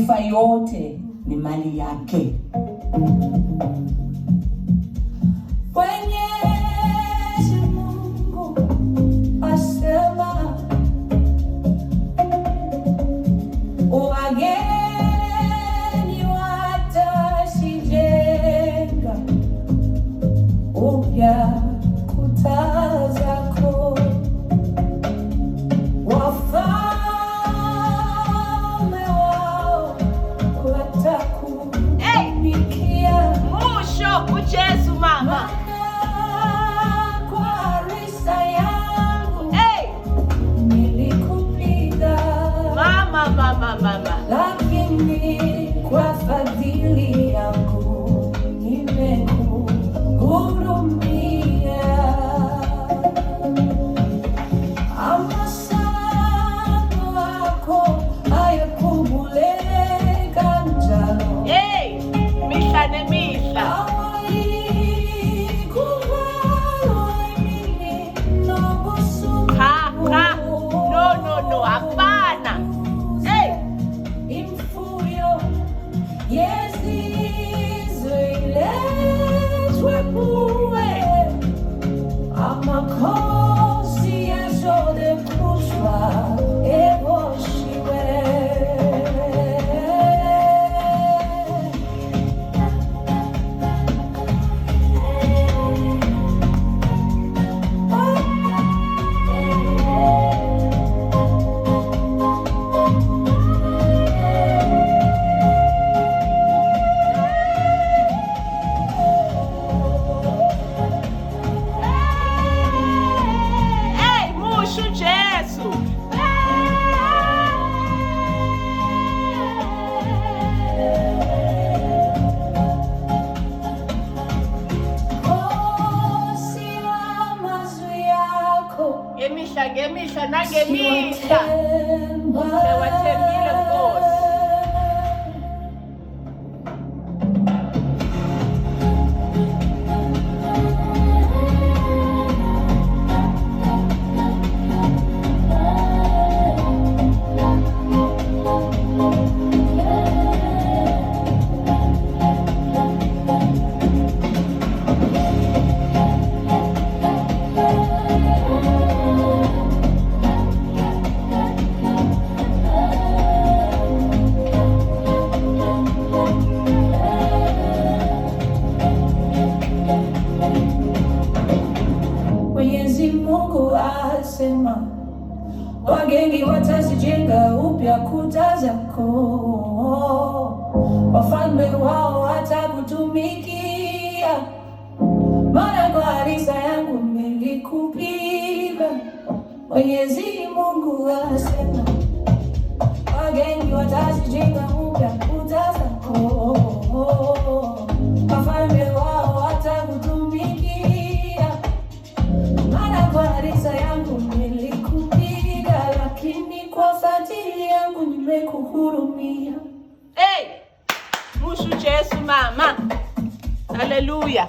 Sifa yote ni mali yake. Mwenyezi Mungu asema, wageni watasijenga upya kuta zako, wafalme wao watakutumikia. Musho uchezu mama. Kwa risa yangu nilikupiga Mama. lakini kwa fadhili yangu nimekuhurumia. Amasano wako hayakubuleka njalo. Misha. No, hapana. Imfuyo yezizwe iletwe kuwe, amakosi yazode kushwa eboshiwe. Gemisha. Sewathembile Nkosi. Mwenyezi Mungu asema, wageni watazijenga upya kuta zako, wafalme wao watakutumikia. Maana kwa risa yangu nilikupiga. Mwenyezi Mungu asema, wageni watazijenga upya kuta zako, wafalme wao watakutumikia. Maana kwa risa yangu nilikupiga, lakini kwa fadhili yangu nimekuhurumia. Mushu Jesu mama. Haleluya.